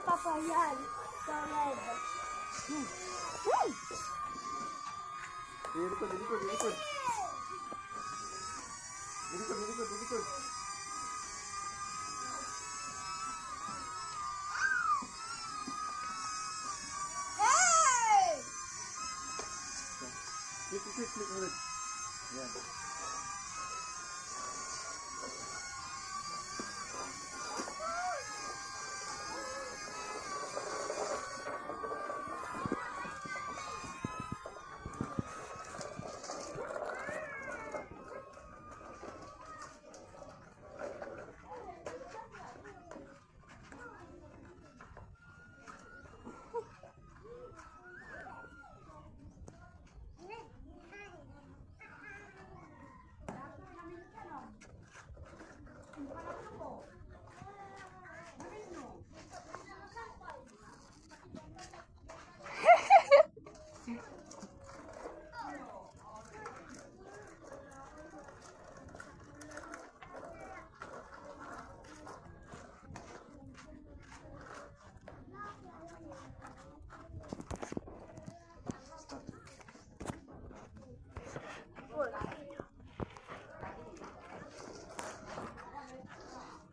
papayan. Solid. Dilikod. Dilikod. Hey! Klik ulit. Yan.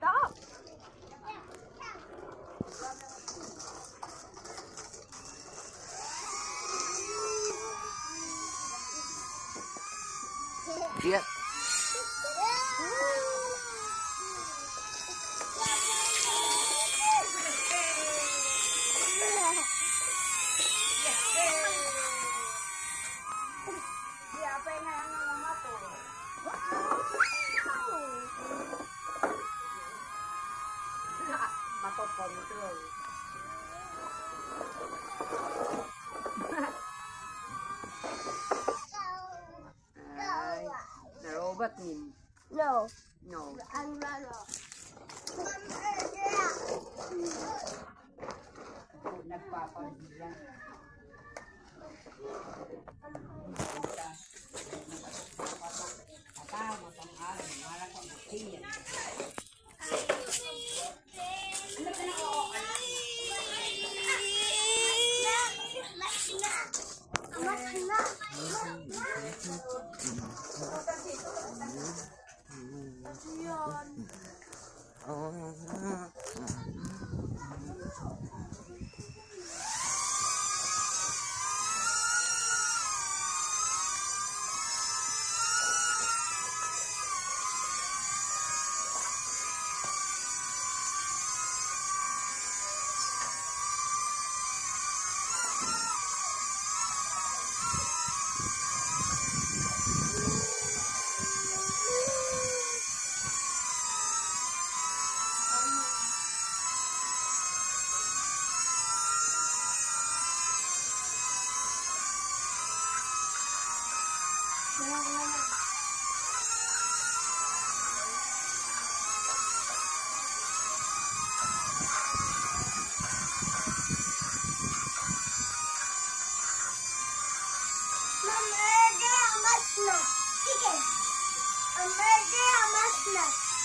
Stop. Iya. Siapa yang nanya mama tuh? Matopon itu. Ay, narobat ni. No. No. Ano? Nagpapagilan. Atawa tong araw, mara ko magtiyan.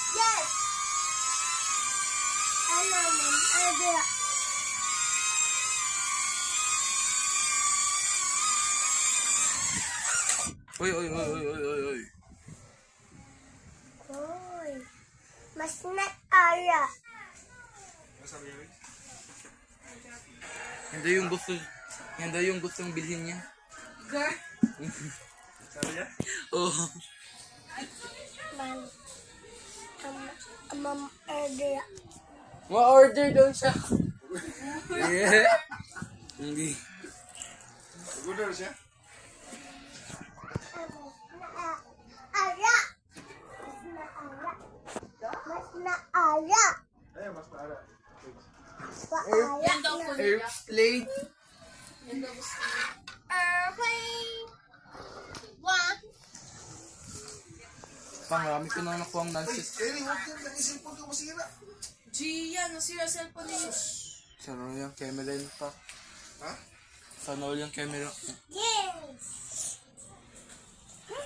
Yes. I know, Mom. Uy. Uy. Mas na-aya. Hindi yung gustong bilhin niya. Girl. Sabi niya? Oo. Mom, idea. Ma-order daw siya. Yeah. Hindi. Order siya? Aya. Mas na-aya. Ay, mas maara. Airplane. Airplane. One. Marami ko na nakuha ang nonsense. Eri, huwag yan. Nag-isipon ko masira. Gian, nasira cellphone niya. Sana all yung camera yun pa. Ha? Sana all yung camera. Yes.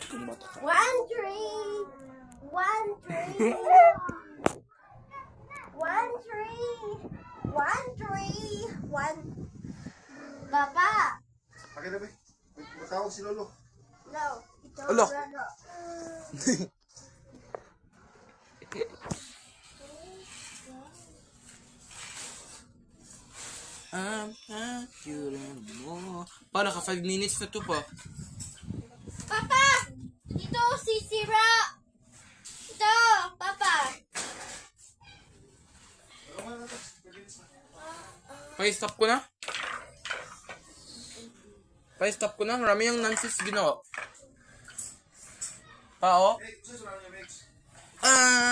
Kung bata ka. 1 tree. 1 tree. 1 tree. 1. Papa. Pakai na, be. Matawag si Lolo. No. Ito. Alo. Lolo. Para ka 5 minutes na to pa. Papa! Ito, sisira! Ito, Papa! Pa-stop ko na? Pa-stop ko na? Marami yung nonsense ginawa. Pa, oh. Eh, susunod niya, Mex. Ah!